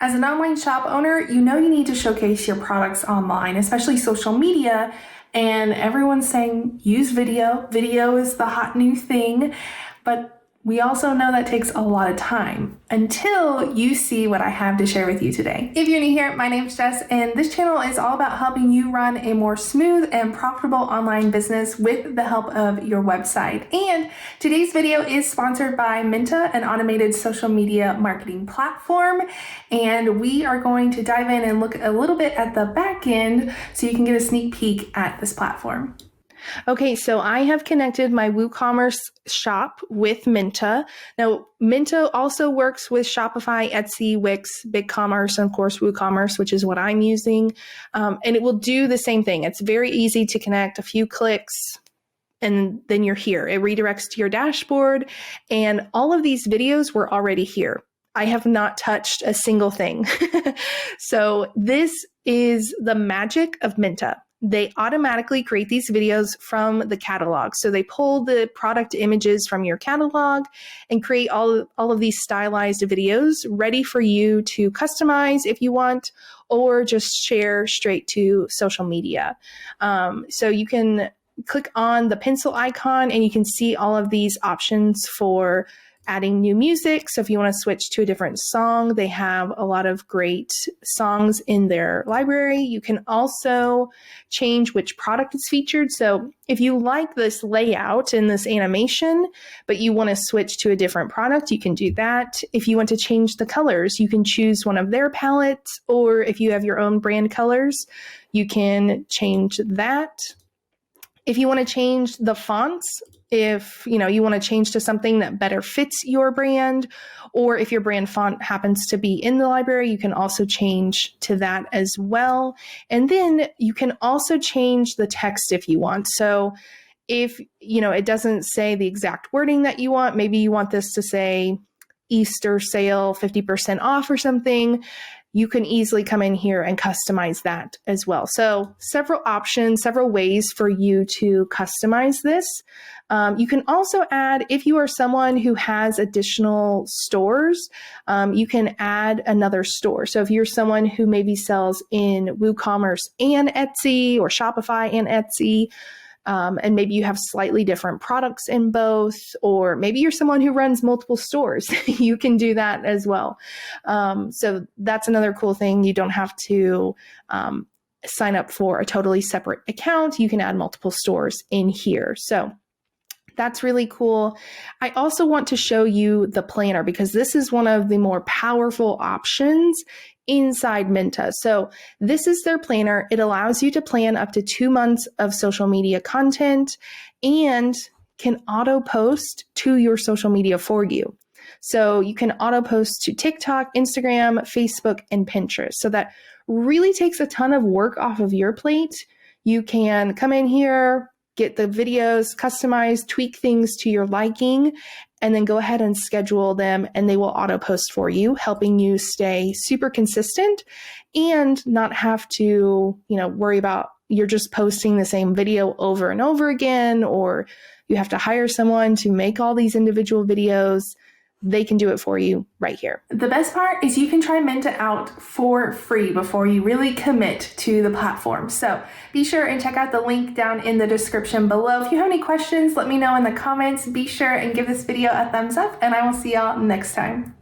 As an online shop owner, you know you need to showcase your products online, especially social media, and everyone's saying use video. Video is the hot new thing, but we also know that takes a lot of time until you see what I have to share with you today. If you're new here, my name's Jess, and this channel is all about helping you run a more smooth and profitable online business with the help of your website. And today's video is sponsored by Minta, an automated social media marketing platform. And we are going to dive in and look a little bit at the back end so you can get a sneak peek at this platform. Okay, so I have connected my WooCommerce shop with Minta. Now, Minta also works with Shopify, Etsy, Wix, BigCommerce, and of course, WooCommerce, which is what I'm using. And it will do the same thing. It's very easy to connect, a few clicks, and then you're here. It redirects to your dashboard, and all of these videos were already here. I have not touched a single thing. So this is the magic of Minta. They automatically create these videos from the catalog. So they pull the product images from your catalog and create all of these stylized videos ready for you to customize if you want, or just share straight to social media. So you can click on the pencil icon and you can see all of these options for adding new music. So if you want to switch to a different song, they have a lot of great songs in their library. You can also change which product is featured. So if you like this layout and this animation, but you want to switch to a different product, you can do that. If you want to change the colors, you can choose one of their palettes, or if you have your own brand colors, you can change that. If you want to change the fonts, if you want to change to something that better fits your brand, or if your brand font happens to be in the library, you can also change to that as well. And then you can also change the text if you want. So if it doesn't say the exact wording that you want, maybe you want this to say Easter sale 50% off or something, you can easily come in here and customize that as well. So several options, several ways for you to customize this. You can also add, if you are someone who has additional stores, you can add another store. So if you're someone who maybe sells in WooCommerce and Etsy, or Shopify and Etsy, and maybe you have slightly different products in both, or maybe you're someone who runs multiple stores, you can do that as well. So that's another cool thing. You don't have to sign up for a totally separate account. You can add multiple stores in here. So that's really cool. I also want to show you the planner, because this is one of the more powerful options inside Minta. So this is their planner. It allows you to plan up to 2 months of social media content and can auto post to your social media for you. So you can auto post to TikTok, Instagram, Facebook, and Pinterest. So that really takes a ton of work off of your plate. You can come in here, get the videos customized, tweak things to your liking, and then go ahead and schedule them, and they will auto post for you, helping you stay super consistent and not have to, worry about you're just posting the same video over and over again, or you have to hire someone to make all these individual videos. They can do it for you right here. The best part is you can try Minta out for free before you really commit to the platform. So be sure and check out the link down in the description below. If you have any questions, let me know in the comments. Be sure and give this video a thumbs up, and I will see y'all next time.